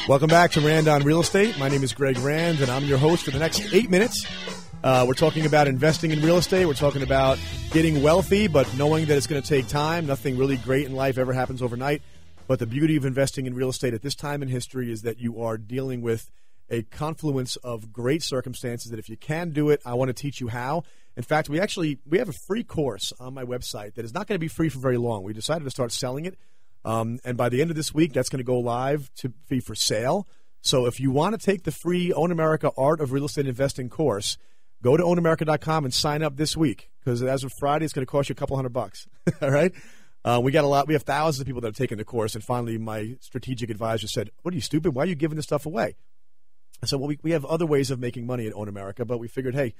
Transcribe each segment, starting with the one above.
Welcome back to Rand on Real Estate. My name is Greg Rand, and I'm your host for the next 8 minutes. We're talking about investing in real estate. We're talking about getting wealthy, but knowing that it's going to take time. Nothing really great in life ever happens overnight. But the beauty of investing in real estate at this time in history is that you are dealing with a confluence of great circumstances that if you can do it, I want to teach you how. In fact, we have a free course on my website that is not going to be free for very long. We decided to start selling it. And by the end of this week, that's going to go live to be for sale. So if you want to take the free Own America Art of Real Estate Investing course, go to ownamerica.com and sign up this week, because as of Friday, it's going to cost you a couple $100. All right? We have thousands of people that have taken the course, and finally my strategic advisor said, "What are you, stupid? Why are you giving this stuff away?" I said, well, we have other ways of making money at Own America, but we figured, hey,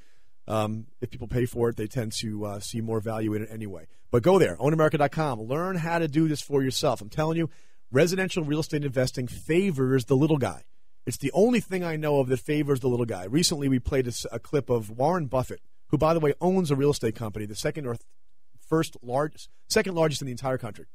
if people pay for it, they tend to see more value in it anyway. But go there, ownamerica.com. Learn how to do this for yourself. I'm telling you, residential real estate investing favors the little guy. It's the only thing I know of that favors the little guy. Recently, we played a clip of Warren Buffett, who, by the way, owns a real estate company, the second largest in the entire country.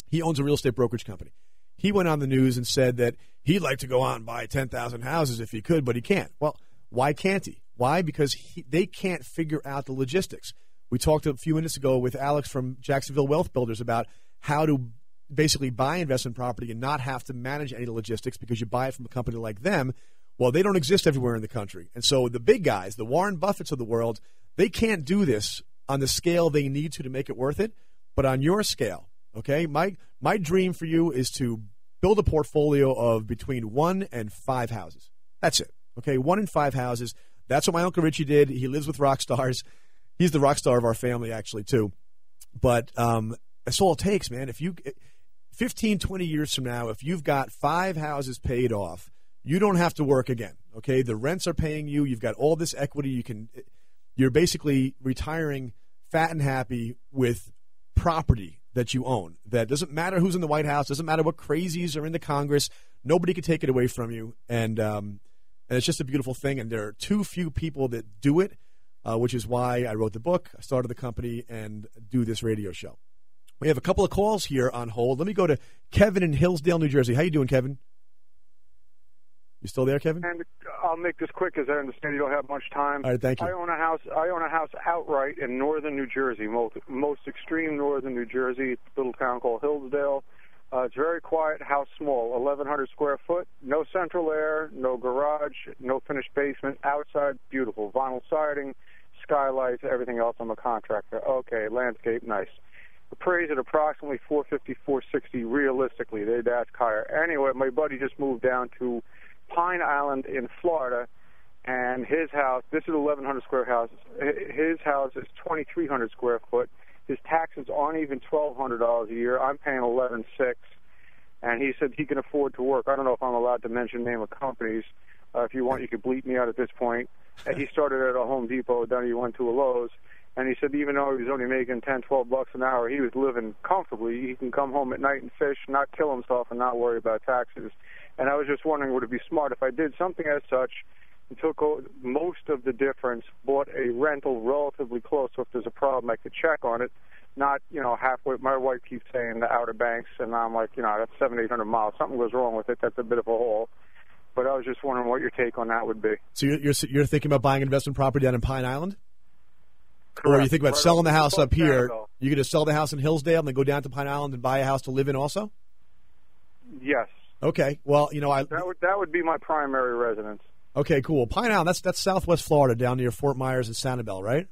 He owns a real estate brokerage company. He went on the news and said that he'd like to go out and buy 10,000 houses if he could, but he can't. Well, why can't he? Why? Because they can't figure out the logistics. We talked a few minutes ago with Alex from Jacksonville Wealth Builders about how to basically buy investment property and not have to manage any logistics because you buy it from a company like them. Well, they don't exist everywhere in the country. And so the big guys, the Warren Buffetts of the world, they can't do this on the scale they need to make it worth it, but on your scale, okay? My dream for you is to build a portfolio of between 1 and 5 houses. That's it, okay? 1 and 5 houses. That's what my Uncle Richie did. He lives with rock stars. He's the rock star of our family, actually, too. But that's all it takes, man. If you 15, 20 years from now, if you've got 5 houses paid off, you don't have to work again, okay? The rents are paying you. You've got all this equity. You're basically retiring fat and happy with property that you own. That doesn't matter who's in the White House, doesn't matter what crazies are in the Congress. Nobody can take it away from you. And it's just a beautiful thing. And there are too few people that do it, which is why I wrote the book, I started the company, and do this radio show. We have a couple of calls here on hold. Let me go to Kevin in Hillsdale, New Jersey. How you doing, Kevin? You still there, Kevin? And I'll make this quick, as I understand you don't have much time. All right, thank you. I own a house outright in northern New Jersey, most extreme northern New Jersey. It's a little town called Hillsdale. It's very quiet, house small, 1,100 square foot, no central air, no garage, no finished basement, outside, beautiful, vinyl siding, skylights, everything else. I'm a contractor. Okay, landscape, nice. Appraised at approximately $450, $460 realistically. They'd ask higher. Anyway, my buddy just moved down to Pine Island in Florida, and his house, this is 1,100 square house, his house is 2,300 square foot. His taxes aren't even $1,200 a year. I'm paying $11,600, and he said he can afford to work. I don't know if I'm allowed to mention name of companies. If you want, you could bleep me out at this point. He started at a Home Depot, then he went to a Lowe's, and he said even though he was only making $10, $12 an hour, he was living comfortably. He can come home at night and fish, not kill himself, and not worry about taxes. And I was just wondering, would it be smart if I did something as such and took most of the difference, bought a rental relatively close, so if there's a problem, I could check on it, not, halfway. My wife keeps saying the Outer Banks, and I'm like, that's 700, 800 miles. Something goes wrong with it. That's a bit of a haul. But I was just wondering what your take on that would be. So you're thinking about buying investment property down in Pine Island? Correct. Or you think about selling the house up here? You're going to sell the house in Hillsdale and then go down to Pine Island and buy a house to live in also? Yes. Okay. Well, that would be my primary residence. Okay, cool. Pine Island, that's Southwest Florida, down near Fort Myers and Sanibel, right?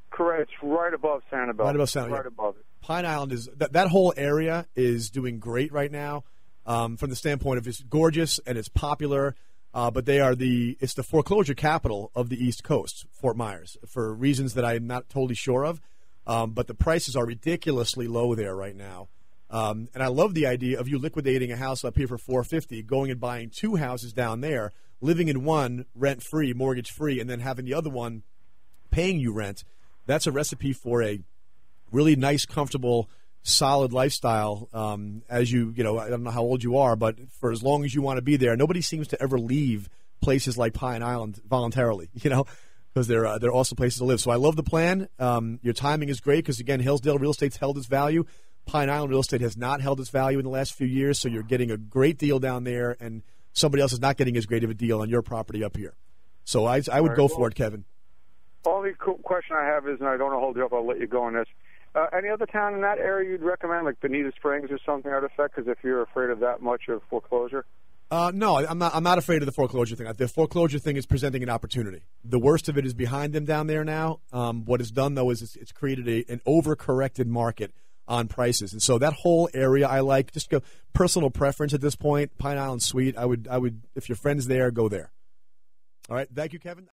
Correct. It's right above Sanibel. Right above Sanibel. Right above it. Pine Island is that whole area is doing great right now, from the standpoint of it's gorgeous and it's popular. But it's the foreclosure capital of the East Coast, Fort Myers, for reasons that I'm not totally sure of. But the prices are ridiculously low there right now. And I love the idea of you liquidating a house up here for $450, going and buying 2 houses down there, living in one rent-free, mortgage-free, and then having the other one paying you rent. That's a recipe for a really nice, comfortable, solid lifestyle. As I don't know how old you are, but for as long as you want to be there, nobody seems to ever leave places like Pine Island voluntarily, because they're awesome places to live. So I love the plan. Your timing is great because, again, Hillsdale real estate's held its value. Pine Island real estate has not held its value in the last few years, so you're getting a great deal down there. And somebody else is not getting as great of a deal on your property up here. So I would go for it, Kevin. Only question I have is, and I don't want to hold you up, I'll let you go on this. Any other town in that area you'd recommend, like Bonita Springs or something I'd affect? Because if you're afraid of that much of foreclosure. No, I'm not afraid of the foreclosure thing. The foreclosure thing is presenting an opportunity. The worst of it is behind them down there now. What it's done, though, is it's created an overcorrected market on prices. And so that whole area I like. Just go personal preference at this point. Pine Island Suite, I would if your friend's there, go there. All right. Thank you, Kevin.